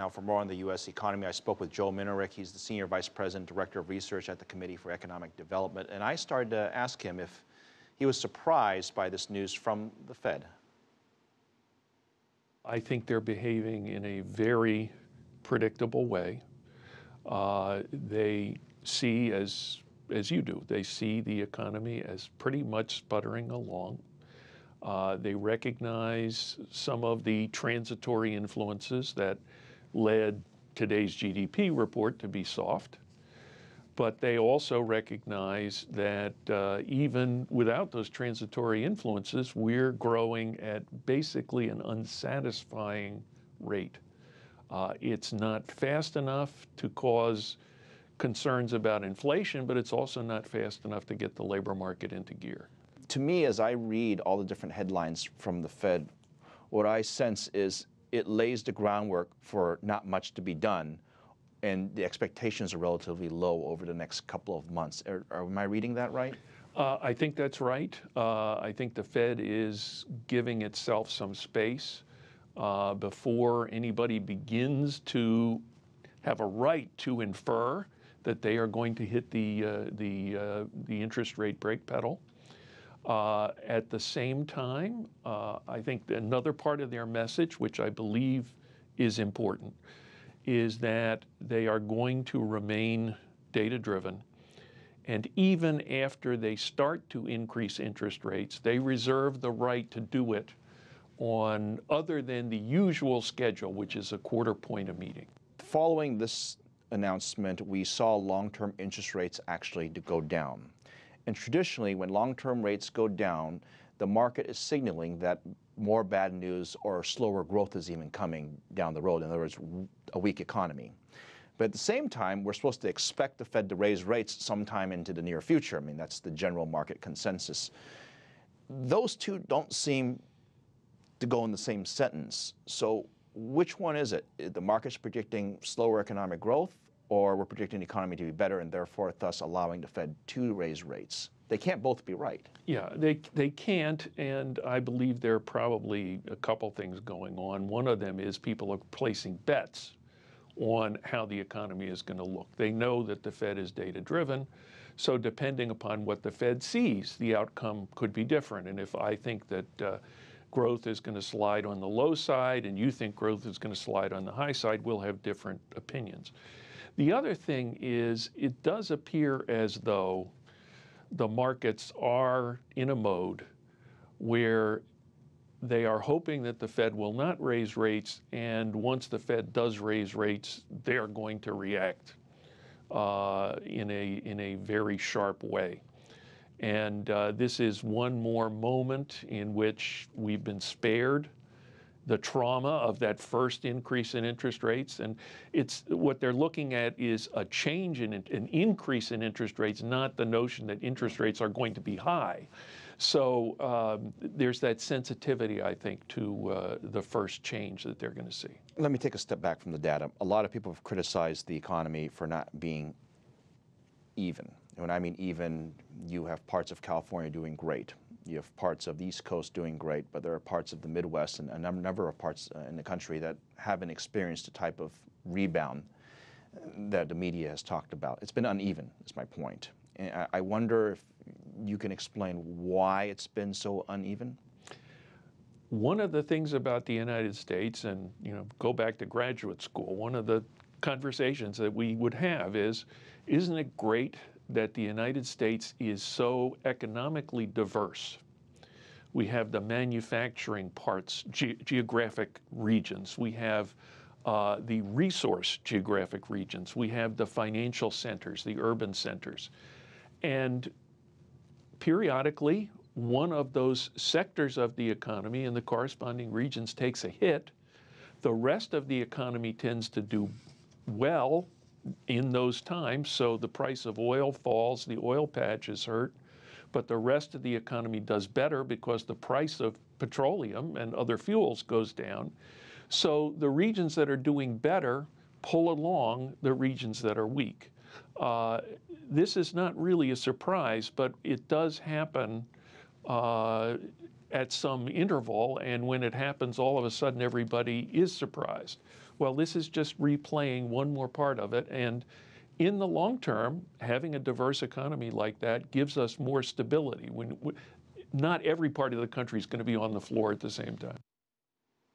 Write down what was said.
Now, for more on the U.S. economy, I spoke with Joe Minarik. He's the Senior Vice President, Director of Research at the Committee for Economic Development. And I started to ask him if he was surprised by this news from the Fed. I think they're behaving in a very predictable way. They see, as you do, they see the economy as pretty much sputtering along. They recognize some of the transitory influences that led today's GDP report to be soft, but they also recognize that even without those transitory influences, we're growing at basically an unsatisfying rate. It's not fast enough to cause concerns about inflation, but it's also not fast enough to get the labor market into gear. To me, as I read all the different headlines from the Fed, what I sense is it lays the groundwork for not much to be done, and the expectations are relatively low over the next couple of months. Am I reading that right? I think that's right. I think the Fed is giving itself some space before anybody begins to have a right to infer that they are going to hit the interest rate brake pedal. At the same time, I think another part of their message, which I believe is important, is that they are going to remain data-driven. And even after they start to increase interest rates, they reserve the right to do it on other than the usual schedule, which is a quarter point a meeting. Following this announcement, we saw long-term interest rates actually to go down. And traditionally, when long-term rates go down, the market is signaling that more bad news or slower growth is even coming down the road. In other words, a weak economy. But at the same time, we're supposed to expect the Fed to raise rates sometime into the near future. I mean, that's the general market consensus. Those two don't seem to go in the same sentence. So which one is it? The market's predicting slower economic growth, or we're predicting the economy to be better and therefore thus allowing the Fed to raise rates? They can't both be right. Yeah, they can't, and I believe there are probably a couple things going on. One of them is people are placing bets on how the economy is going to look. They know that the Fed is data-driven, so depending upon what the Fed sees, the outcome could be different. And if I think that growth is going to slide on the low side and you think growth is going to slide on the high side, we'll have different opinions. The other thing is it does appear as though the markets are in a mode where they are hoping that the Fed will not raise rates, and once the Fed does raise rates, they're going to react in a very sharp way. And this is one more moment in which we've been spared the trauma of that first increase in interest rates. And it's what they're looking at is a change in an increase in interest rates, not the notion that interest rates are going to be high. So there's that sensitivity, I think, to the first change that they're going to see. Let me take a step back from the data. A lot of people have criticized the economy for not being even. When I mean even, you have parts of California doing great. You have parts of the East Coast doing great, but there are parts of the Midwest and a number of parts in the country that haven't experienced the type of rebound that the media has talked about. It's been uneven, is my point. And I wonder if you can explain why it's been so uneven. One of the things about the United States, and go back to graduate school, one of the conversations that we would have is, isn't it great that the United States is so economically diverse? We have the manufacturing parts, geographic regions. We have the resource geographic regions. We have the financial centers, the urban centers. And periodically, one of those sectors of the economy and the corresponding regions takes a hit. The rest of the economy tends to do well in those times, so the price of oil falls, the oil patch is hurt, but the rest of the economy does better because the price of petroleum and other fuels goes down. So the regions that are doing better pull along the regions that are weak. This is not really a surprise, but it does happen at some interval, and when it happens, all of a sudden everybody is surprised. Well, this is just replaying one more part of it. And in the long term, having a diverse economy like that gives us more stability. Not every part of the country is going to be on the floor at the same time.